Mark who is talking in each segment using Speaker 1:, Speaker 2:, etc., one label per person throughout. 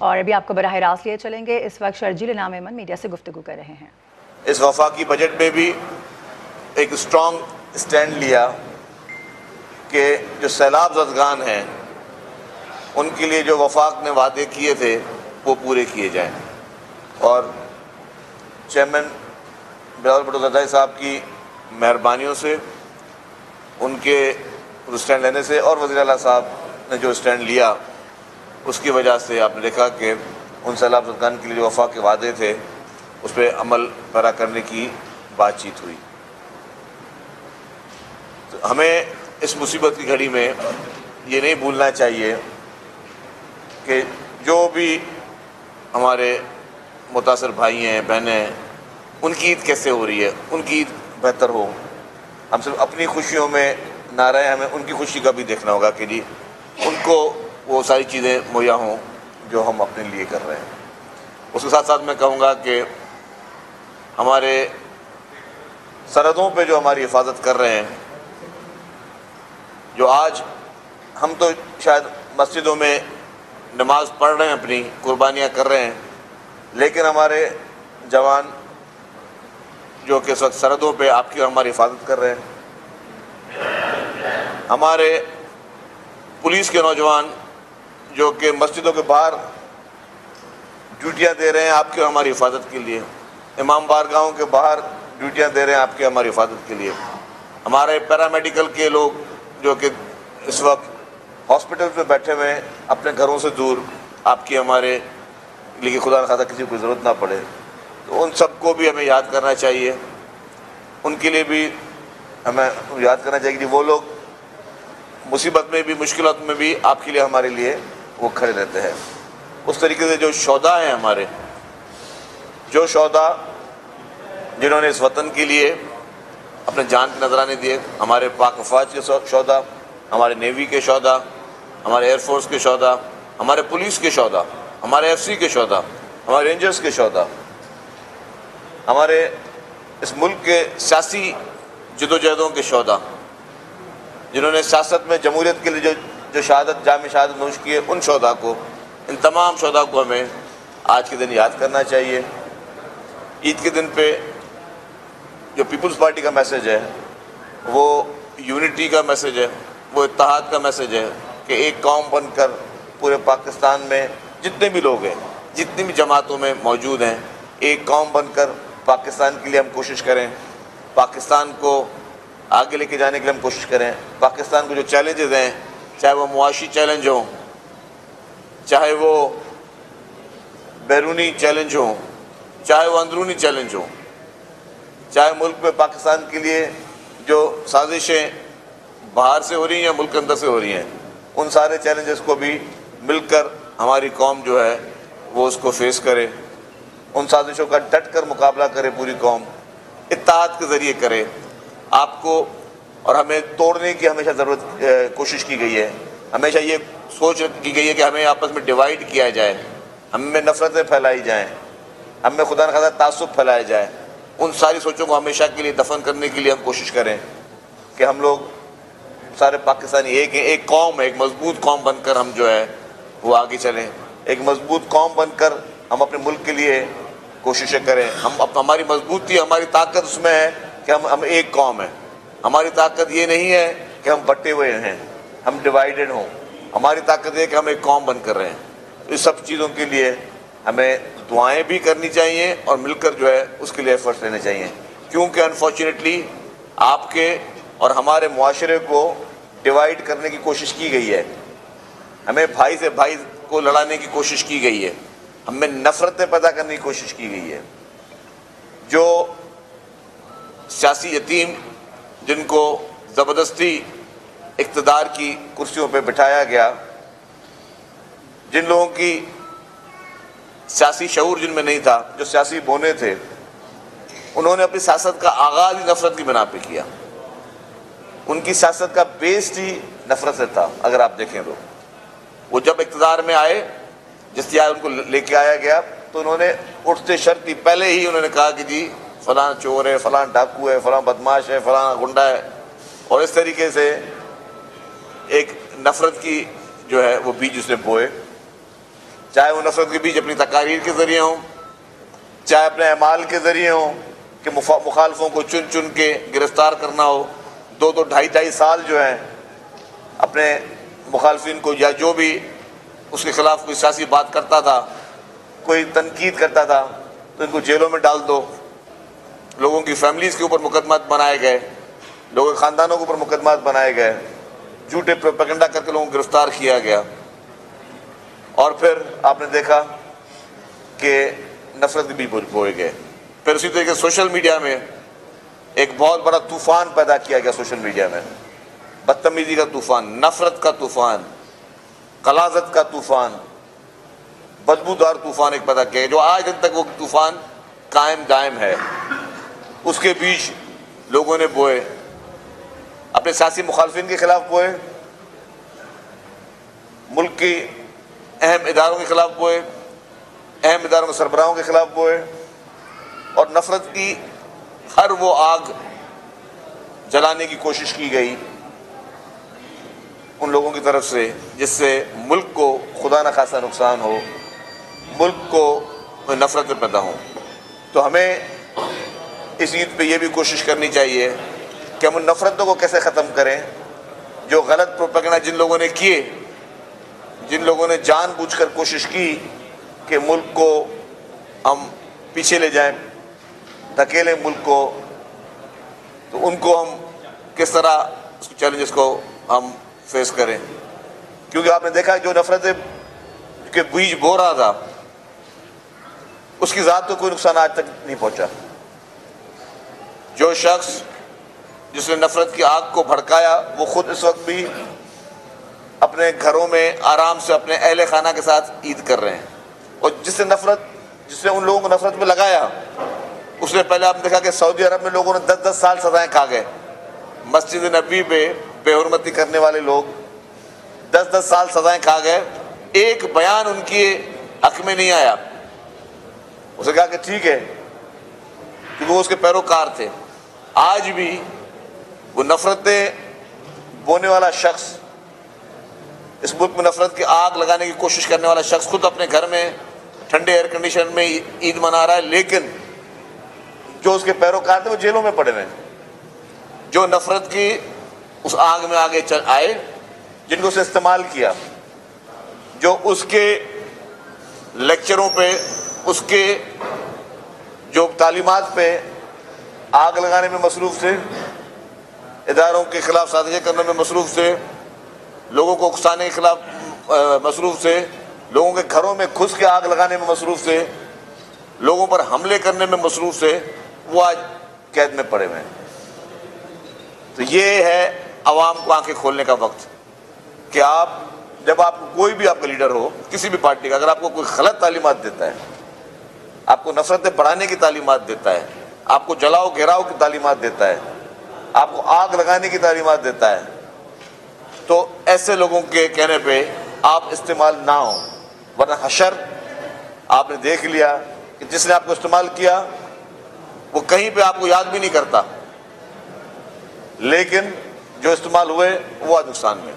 Speaker 1: اور ابھی آپ کو براہ راست لیے چلیں گے، اس وقت شرجیل انعام ایمن میڈیا سے گفتگو کر رہے ہیں۔
Speaker 2: اس وفاقی بجٹ میں بھی ایک اسٹرانگ اسٹینڈ لیا کہ جو سیلاب زدگان ہیں ان کے لیے جو وفاق نے وعدے کیے تھے وہ پورے کیے جائیں، اور چیئرمین بلاول بھٹو زرداری صاحب کی مہربانیوں سے، ان کے اسٹینڈ لینے سے، اور وزیر اعلیٰ صاحب نے جو اسٹینڈ لیا اس کی وجہ سے آپ نے دیکھا کہ ان سیلاب زدگان کے لیے جو وفاق کے وعدے تھے اس پہ عمل پیرا کرنے کی بات چیت ہوئی۔ تو ہمیں اس مصیبت کی گھڑی میں یہ نہیں بھولنا چاہیے کہ جو بھی ہمارے متاثر بھائی ہیں، بہنیں ہیں، ان کی عید کیسے ہو رہی ہے، ان کی عید بہتر ہو۔ ہم صرف اپنی خوشیوں میں نہ رہے، ہمیں ان کی خوشی کا بھی دیکھنا ہوگا کہ جی ان کو وہ ساری چیزیں مہیا ہوں جو ہم اپنے لیے کر رہے ہیں۔ اس کے ساتھ ساتھ میں کہوں گا کہ ہمارے سرحدوں پہ جو ہماری حفاظت کر رہے ہیں، جو آج ہم تو شاید مسجدوں میں نماز پڑھ رہے ہیں، اپنی قربانیاں کر رہے ہیں، لیکن ہمارے جوان جو کہ اس وقت سرحدوں پہ آپ کی اور ہماری حفاظت کر رہے ہیں، ہمارے پولیس کے نوجوان جو کہ مسجدوں کے باہر ڈیوٹیاں دے رہے ہیں آپ کی اور ہماری حفاظت کے لیے، امام بارگاہوں کے باہر ڈیوٹیاں دے رہے ہیں آپ کی ہماری حفاظت کے لیے، ہمارے پیرامیڈیکل کے لوگ جو کہ اس وقت ہاسپٹل پہ بیٹھے ہوئے ہیں اپنے گھروں سے دور، آپ کی ہمارے لیے خدا نخواستہ کسی کو ضرورت نہ پڑے، تو ان سب کو بھی ہمیں یاد کرنا چاہیے، ان کے لیے بھی ہمیں یاد کرنا چاہیے کہ وہ لوگ مصیبت میں بھی، مشکلات میں بھی آپ کے لیے، ہمارے لیے وہ کھڑے رہتے ہیں۔ اس طریقے سے جو شہداء ہیں ہمارے، جو شہداء جنہوں نے اس وطن کے لیے اپنے جان کے نذرانے دیے، ہمارے پاک افواج کے شہداء، ہمارے نیوی کے شہداء، ہمارے ایئر فورس کے شہداء، ہمارے پولیس کے شہداء، ہمارے ایف سی کے شہداء، ہمارے رینجرز کے شہداء، ہمارے اس ملک کے سیاسی جدوجہدوں کے شہداء، جنہوں نے سیاست میں جمہوریت کے لیے جو شہادت، جام شہادت نوش کی ہے، ان شہداء کو، ان تمام شہداء کو ہمیں آج کے دن یاد کرنا چاہیے۔ عید کے دن پہ جو پیپلز پارٹی کا میسج ہے وہ یونٹی کا میسج ہے، وہ اتحاد کا میسج ہے کہ ایک قوم بن کر پورے پاکستان میں جتنے بھی لوگ ہیں، جتنی بھی جماعتوں میں موجود ہیں، ایک قوم بن کر پاکستان کے لیے ہم کوشش کریں، پاکستان کو آگے لے کے جانے کے لیے ہم کوشش کریں، پاکستان کو جو چیلنجز ہیں، چاہے وہ معاشی چیلنج ہوں، چاہے وہ بیرونی چیلنج ہوں، چاہے وہ اندرونی چیلنج ہوں، چاہے ملک میں پاکستان کے لیے جو سازشیں باہر سے ہو رہی ہیں یا ملک کے اندر سے ہو رہی ہیں، ان سارے چیلنجز کو بھی مل کر ہماری قوم جو ہے وہ اس کو فیس کرے، ان سازشوں کا ڈٹ کر مقابلہ کرے، پوری قوم اتحاد کے ذریعے کرے۔ آپ کو اور ہمیں توڑنے کی ہمیشہ کوشش کی گئی ہے، ہمیشہ یہ سوچ کی گئی ہے کہ ہمیں آپس میں ڈیوائیڈ کیا جائے، ہم میں نفرتیں پھیلائی جائیں، ہم میں خدا نخواستہ تعصب پھیلایا جائے۔ ان ساری سوچوں کو ہمیشہ کے لیے دفن کرنے کے لیے ہم کوشش کریں کہ ہم لوگ سارے پاکستانی ایک ہیں، ایک قوم ہے، ایک مضبوط قوم بن کر ہم جو ہے وہ آگے چلیں، ایک مضبوط قوم بن کر ہم اپنے ملک کے لیے کوششیں کریں۔ ہماری مضبوطی، ہماری طاقت اس میں ہے کہ ہم ایک قوم ہیں، ہماری طاقت یہ نہیں ہے کہ ہم بٹے ہوئے ہیں، ہم ڈیوائیڈڈ ہوں، ہماری طاقت یہ ہے کہ ہم ایک قوم بن کر رہے ہیں۔ اس سب چیزوں کے لیے ہمیں دعائیں بھی کرنی چاہیے اور مل کر جو ہے اس کے لیے ایفرٹس لینے چاہیے، کیونکہ انفارچونیٹلی آپ کے اور ہمارے معاشرے کو ڈیوائیڈ کرنے کی کوشش کی گئی ہے، ہمیں بھائی سے بھائی کو لڑانے کی کوشش کی گئی ہے، ہمیں نفرتیں پیدا کرنے کی کوشش کی گئی ہے۔ جو سیاسی یتیم جن کو زبردستی اقتدار کی کرسیوں پہ بٹھایا گیا، جن لوگوں کی سیاسی شعور جن میں نہیں تھا، جو سیاسی بونے تھے، انہوں نے اپنی سیاست کا آغاز ہی نفرت کی بنا پہ کیا، ان کی سیاست کا بیس ہی نفرت سے تھا۔ اگر آپ دیکھیں تو وہ جب اقتدار میں آئے، جس طرح ان کو لے کے آیا گیا، تو انہوں نے اٹھتے شرطی پہلے ہی انہوں نے کہا کہ جی فلاں چور ہے، فلاں ڈاکو ہے، فلاں بدماش ہے، فلاں گنڈا ہے، اور اس طریقے سے ایک نفرت کی جو ہے وہ بیج اس نے بوئے۔ چاہے وہ نفرت کے بیچ اپنی تقاریر کے ذریعے ہوں، چاہے اپنے اعمال کے ذریعے ہوں کہ مخالفوں کو چن چن کے گرفتار کرنا ہو. 2-2.5 سال جو ہیں اپنے مخالفین کو، یا جو بھی اس کے خلاف کوئی سیاسی بات کرتا تھا، کوئی تنقید کرتا تھا، تو ان کو جیلوں میں ڈال دو. لوگوں کی فیملیز کے اوپر مقدمات بنائے گئے، لوگوں کے خاندانوں کے اوپر مقدمات بنائے گئے، جھوٹے پروپیگنڈا کر کے لوگوں کو گرفتار کیا گیا. اور پھر آپ نے دیکھا کہ نفرت بھی بوئے گئے. پھر اسی طریقے سے سوشل میڈیا میں ایک بہت بڑا طوفان پیدا کیا گیا. سوشل میڈیا میں بدتمیزی کا طوفان، نفرت کا طوفان، غلاظت کا طوفان، بدبودار طوفان ایک پیدا کیا گیا، جو آج دن تک وہ طوفان قائم دائم ہے. اس کے بیچ لوگوں نے بوئے، اپنے سیاسی مخالفین کے خلاف بوئے، ملک کی اہم اداروں کے خلاف بوئے، اہم اداروں کے سربراہوں کے خلاف بوئے، اور نفرت کی ہر وہ آگ جلانے کی کوشش کی گئی ان لوگوں کی طرف سے جس سے ملک کو خدا نخواستہ نقصان ہو، ملک کو نفرت پیدا ہو. تو ہمیں اس عید پہ یہ بھی کوشش کرنی چاہیے کہ ہم ان نفرتوں کو کیسے ختم کریں جو غلط پروپیگنڈا جن لوگوں نے کیے، جن لوگوں نے جان بوجھ کر کوشش کی کہ ملک کو ہم پیچھے لے جائیں، دھکیلیں ملک کو، تو ان کو ہم کس طرح اس چیلنجز کو ہم فیس کریں. کیونکہ آپ نے دیکھا جو نفرت کے بیج بو رہا تھا اس کی ذات کو کوئی نقصان آج تک نہیں پہنچا. جو شخص جس نے نفرت کی آگ کو بھڑکایا وہ خود اس وقت بھی اپنے گھروں میں آرام سے اپنے اہل خانہ کے ساتھ عید کر رہے ہیں. اور جس نے ان لوگوں کو نفرت میں لگایا، اس نے پہلے آپ نے دیکھا کہ سعودی عرب میں لوگوں نے 10-10 سال سزائیں کھا گئے. مسجد نبوی پہ بے حرمتی کرنے والے لوگ 10-10 سال سزائیں کھا گئے. ایک بیان ان کے حق میں نہیں آیا. اسے کہا کہ ٹھیک ہے، کیونکہ وہ اس کے پیروکار تھے. آج بھی وہ نفرتیں بونے والا شخص، اس ملک میں نفرت کی آگ لگانے کی کوشش کرنے والا شخص خود اپنے گھر میں ٹھنڈے ایئر کنڈیشن میں عید منا رہا ہے، لیکن جو اس کے پیروکار تھے وہ جیلوں میں پڑے ہوئے ہیں. جو نفرت کی اس آگ میں آگے آئے، جن کو اسے استعمال کیا، جو اس کے لیکچروں پہ، اس کے جو تعلیمات پہ آگ لگانے میں مصروف تھے، اداروں کے خلاف سازشیں کرنے میں مصروف تھے، لوگوں کو اکسانے کے خلاف مصروف تھے، لوگوں کے گھروں میں گھس کے آگ لگانے میں مصروف تھے، لوگوں پر حملے کرنے میں مصروف تھے، وہ آج قید میں پڑے ہوئے ہیں. تو یہ ہے عوام کو آنکھیں کھولنے کا وقت کہ جب آپ کوئی بھی آپ کا لیڈر ہو کسی بھی پارٹی کا، اگر آپ کو کوئی غلط تعلیمات دیتا ہے، آپ کو نفرتیں بڑھانے کی تعلیمات دیتا ہے، آپ کو جلاؤ گھیراؤ کی تعلیمات دیتا ہے، آپ کو آگ لگانے کی تعلیمات دیتا ہے، تو ایسے لوگوں کے کہنے پہ آپ استعمال نہ ہوں. ورنہ حشر آپ نے دیکھ لیا کہ جس نے آپ کو استعمال کیا وہ کہیں پہ آپ کو یاد بھی نہیں کرتا، لیکن جو استعمال ہوئے وہ آج نقصان میں.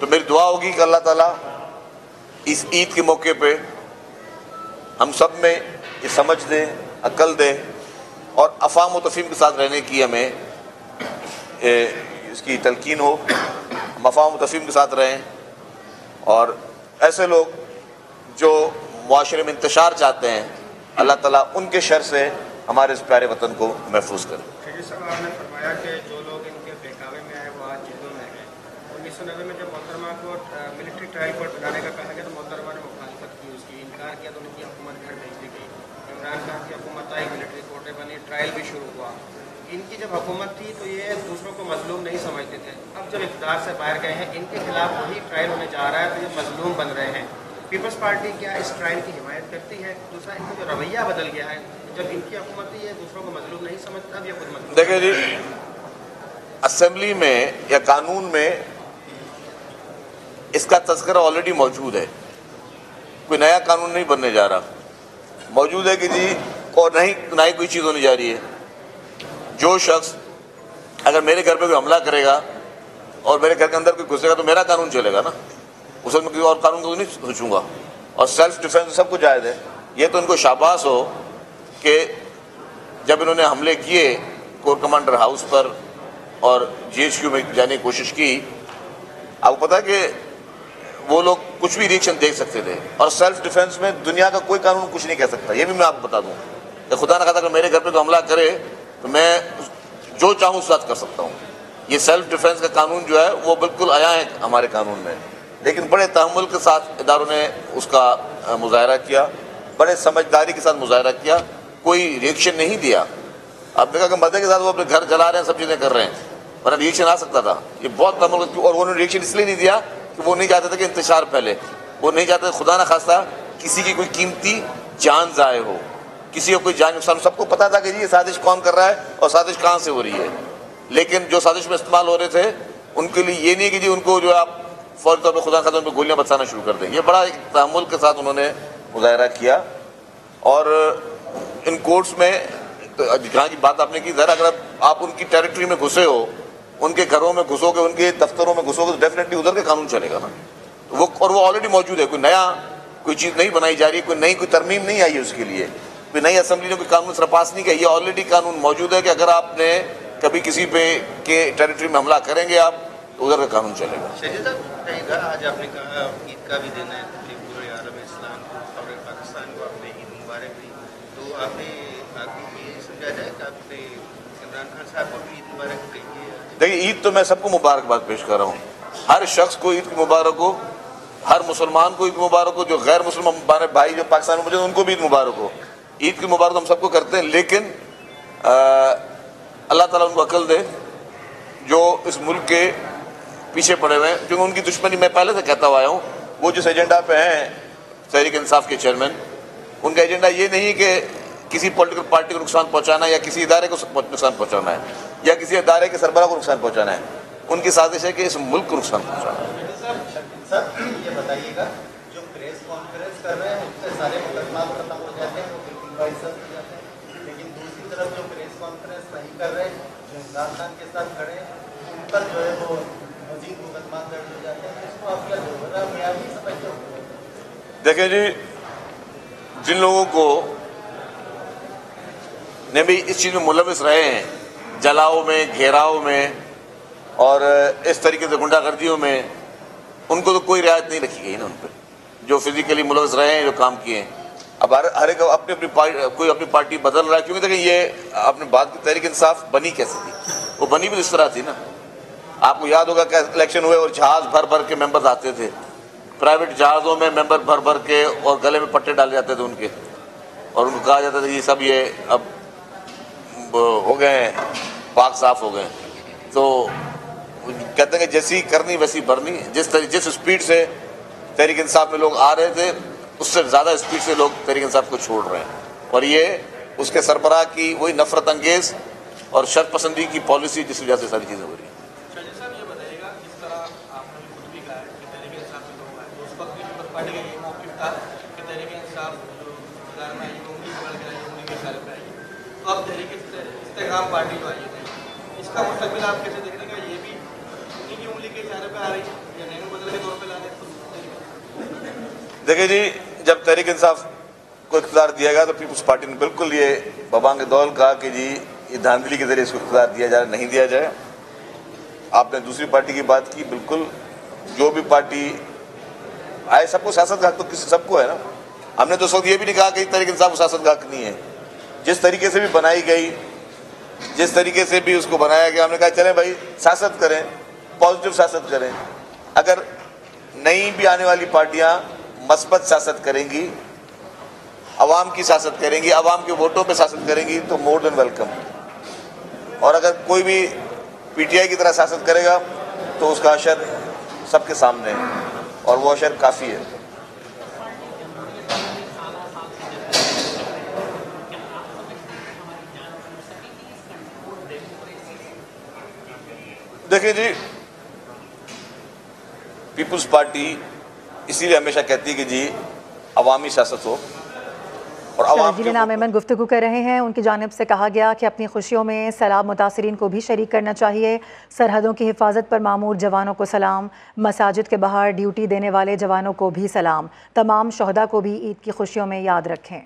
Speaker 2: تو میری دعا ہوگی کہ اللہ تعالیٰ اس عید کے موقع پہ ہم سب میں یہ سمجھ دے، عقل دے، اور افہام و تفہیم کے ساتھ رہنے کی ہمیں اس کی تلقین ہو. ہم افہام و تفہیم کے ساتھ رہیں، اور ایسے لوگ جو معاشرے میں انتشار چاہتے ہیں، اللہ تعالیٰ ان کے شر سے ہمارے اس پیارے وطن کو محفوظ کرے.
Speaker 3: صاحب آپ نے فرمایا کہ جو لوگ ان کے بہکاوے میں آئے وہ آج جیلوں میں ہیں. 1990 میں جب محترمہ کو ملٹری ٹرائل کورٹ بنانے کا کہا گیا تو محترمہ نے مخالفت کی، اس کی انکار کیا تو ان کی حکومت گھر بھیج دی گئی. عمران خان کی حکومت آئی، ملٹری کورٹیں بنی، ٹرائل بھی شروع ہوا. ان کی جب حکومت تھی تو یہ دوسروں کو مظلوم نہیں سمجھتے تھے. اب جب اقتدار سے باہر گئے ہیں، ان کے خلاف وہی ٹرائل ہونے جا رہا ہے تو یہ مظلوم بن رہے ہیں. پیپلز پارٹی کیا اس ٹرائل کی حمایت کرتی ہے؟ دوسرا ان کا جو رویہ بدل گیا ہے، جب ان کی حکومت تھی یہ دوسروں کو مظلوم نہیں سمجھتا، اب یہ خود مظلوم.
Speaker 2: دیکھیں جی، اسمبلی میں یا قانون میں اس کا تذکرہ آلریڈی موجود ہے، کوئی نیا قانون نہیں بننے جا رہا. موجود ہے کہ جی، اور نئی کوئی چیز ہونے جا رہی ہے. جو شخص اگر میرے گھر پہ کوئی حملہ کرے گا اور میرے گھر کے اندر کوئی گھسے گا تو میرا قانون چلے گا نا، اس میں کسی اور قانون کو نہیں سوچوں گا. اور سیلف ڈیفینس سب کو جائز ہے. یہ تو ان کو شاباش ہو کہ جب انہوں نے حملے کیے کور کمانڈر ہاؤس پر اور جی ایچ کیو میں جانے کی کوشش کی, آپ کو پتا ہے کہ وہ لوگ کچھ بھی ریئیکشن دیکھ سکتے تھے, اور سیلف ڈیفینس میں دنیا کا کوئی قانون کچھ نہیں کہہ سکتا. یہ بھی میں آپ کو بتا دوں کہ خدا نہ خواستہ اگر میرے گھر پہ تو حملہ کرے تو میں جو چاہوں اس بات کر سکتا ہوں. یہ سیلف ڈیفینس کا قانون جو ہے وہ بالکل عیاں ہے ہمارے قانون میں, لیکن بڑے تحمل کے ساتھ اداروں نے اس کا مظاہرہ کیا, بڑے سمجھداری کے ساتھ مظاہرہ کیا, کوئی ریئیکشن نہیں دیا. آپ دیکھا کہ مزے کے ساتھ وہ اپنے گھر جلا رہے ہیں, سب چیزیں کر رہے ہیں, ورنہ ریئیکشن آ سکتا تھا. یہ بہت تحمل, اور انہوں نے ریئیکشن اس لیے نہیں دیا کہ وہ نہیں چاہتے تھے کہ انتشار پھیلے, وہ نہیں چاہتے خدا نہ خواستہ کسی کی کوئی قیمتی جان ضائع ہو, کسی کو کوئی جان نقصان. سب کو پتا تھا کہ جی یہ سازش کون کر رہا ہے اور سازش کہاں سے ہو رہی ہے, لیکن جو سازش میں استعمال ہو رہے تھے ان کے لیے یہ نہیں کہ جی ان کو جو آپ فوری طور پہ خدا نہ خواستہ ان پہ گولیاں برسانا شروع کر دیں. یہ بڑا ایک تحمل کے ساتھ انہوں نے مظاہرہ کیا. اور ان کورٹس میں جہاں کی بات آپ نے کی, ذرا اگر آپ ان کی ٹیریٹری میں گھسے ہو, ان کے گھروں میں گھسو گے, ان کے دفتروں میں گھسو گے, تو ڈیفینیٹلی ادھر کے قانون چلے گا نا. وہ اور وہ آلریڈی موجود ہے, کوئی نیا کوئی چیز نہیں بنائی جا رہی ہے, کوئی نئی کوئی ترمیم نہیں آئی ہے اس کے لیے, کوئی نئی اسمبلی نے کوئی قانون سر پاس نہیں کیا. یہ آلریڈی قانون موجود ہے کہ اگر آپ نے کبھی کسی پہ کے ٹیریٹری میں حملہ کریں گے آپ تو ادھر کا قانون چلے گا.
Speaker 4: شہزاد صاحب کہیں گا, آج آپ نے کہا عید کا بھی دن ہے, پورے عالم اسلام اور پاکستان کو آپ نے عید مبارک دی, تو آپ نے یہ سمجھا جائے کہ آپ نے عمران خان صاحب کو بھی عید مبارک کہیے.
Speaker 2: دیکھیے عید تو میں سب کو مبارکباد پیش کر رہا ہوں, ہر شخص کو عید کی مبارک ہو, ہر مسلمان کو عید مبارک ہو, جو غیر مسلمان بھائی جو پاکستان میں موجود ہیں ان کو بھی عید مبارک ہو. عید کی مبارک ہم سب کو کرتے ہیں, لیکن اللہ تعالیٰ ان کو عقل دے جو اس ملک کے پیچھے پڑے ہوئے ہیں, کیونکہ ان کی دشمنی میں پہلے سے کہتا ہوا آیا ہوں. وہ جس ایجنڈا پہ ہیں تحریک انصاف کے چیئرمین, ان کا ایجنڈا یہ نہیں کہ کسی پولیٹیکل پارٹی کو نقصان پہنچانا ہے یا کسی ادارے کو نقصان پہنچانا ہے یا کسی ادارے کے سربراہ کو نقصان پہنچانا ہے. ان کی سازش ہے کہ اس ملک کو نقصان پہنچانا ہے.
Speaker 4: سر یہ بتائیے گا, جو پریس کانفرنس کر رہے ہیں اس سے سارے مقدمات ختم ہو جاتے ہیں, وہ بالکل باعث ہو جاتے ہیں, لیکن دوسری طرف جو پریس کانفرنس نہیں کر رہے, جو عمران خان کے ساتھ کھڑے ہیں, ان پر جو ہے وہ مزید مقدمات درج ہو جاتے ہیں. اس کو آپ کیا جو ہے میں بھی سمجھتا ہوں.
Speaker 2: دیکھیں جی, جن لوگوں کو نے بھی اس چیز میں ملوث رہے ہیں, جلاؤ میں, گھیراؤ میں اور اس طریقے سے غنڈہ گردیوں میں, ان کو تو کوئی رعایت نہیں رکھی گئی نا ان پہ, جو فزیکلی ملوث رہے ہیں, جو کام کیے ہیں. اب ہر ایک اپنی کوئی اپنی پارٹی بدل رہا ہے, کیونکہ دیکھیں یہ آپ نے بات کی تحریک انصاف بنی کیسے تھی, وہ بنی بھی اس طرح تھی نا. آپ کو یاد ہوگا کہ الیکشن ہوئے اور جہاز بھر بھر کے ممبرز آتے تھے, پرائیویٹ جہازوں میں ممبر بھر بھر کے, اور گلے میں پٹے ڈالے جاتے تھے ان کے, اور ان کو کہا جاتا تھا یہ سب یہ اب ہو گئے ہیں, پاک صاف ہو گئے. تو کہتے ہیں کہ جیسی کرنی ویسی بھرنی. جس اسپیڈ سے تحریک انصاف میں لوگ آ رہے تھے اس سے زیادہ اسپیڈ سے لوگ تحریک انصاف کو چھوڑ رہے ہیں, اور یہ اس کے سربراہ کی وہی نفرت انگیز اور شرط پسندی کی پالیسی جس وجہ سے ساری چیزیں ہو رہی ہیں.
Speaker 3: شہزاد صاحب یہ بتائیے گا, جس طرح آپ نے خود بھی کہا ہے کہ تحریک انصاف میں لوگ آئے, تو اس وقت بھی پیپلز پارٹی کا یہ موقف تھا کہ تحریک انصاف جو اقتدار میں آئی ہے انگلی پکڑ کے آئی ہے, انگلی کے اشارے پہ آئی ہے. تو اب تحریک استحکام پارٹی جو آئی ہے, اس کا مستقبل آپ کیسے دیکھ رہے ہیں؟ یہ بھی انہیں کی انگلی کے اشارے پہ آ رہی ہے یا نینو بدل کے طور پہ لا رہے ہیں؟
Speaker 2: دیکھیں جی, جب تحریک انصاف کو اقتدار دیا گیا تو پیپلز پارٹی نے بالکل یہ ببانگ دول کہا کہ جی یہ دھاندلی کے ذریعے اس کو اقتدار دیا جائے, نہیں دیا جائے. آپ نے دوسری پارٹی کی بات کی, بالکل جو بھی پارٹی آئے سب کو سیاست کا حق تو کسی سب کو ہے نا. ہم نے تو اس وقت یہ بھی نہیں کہا کہ تحریک انصاف کو سیاست کا حق نہیں ہے. جس طریقے سے بھی بنائی گئی, جس طریقے سے بھی اس کو بنایا گیا, ہم نے کہا چلیں بھائی سیاست کریں, پازیٹیو سیاست کریں. اگر نئی بھی آنے والی پارٹیاں مثبت سیاست کریں گی, عوام کی سیاست کریں گی, عوام کے ووٹوں پہ سیاست کریں گی, تو مور دین ویلکم. اور اگر کوئی بھی پی ٹی آئی کی طرح سیاست کرے گا تو اس کا اشر سب کے سامنے ہے, اور وہ اشر کافی ہے. دیکھیں جی, پیپلز پارٹی اسی لیے ہمیشہ کہتی ہے کہ جی عوامی سیاست ہو, اور عوام
Speaker 1: شرجیل انعام ایمن گفتگو کر رہے ہیں. ان کی جانب سے کہا گیا کہ اپنی خوشیوں میں سیلاب متاثرین کو بھی شریک کرنا چاہیے. سرحدوں کی حفاظت پر مامور جوانوں کو سلام. مساجد کے باہر ڈیوٹی دینے والے جوانوں کو بھی سلام. تمام شہداء کو بھی عید کی خوشیوں میں یاد رکھیں.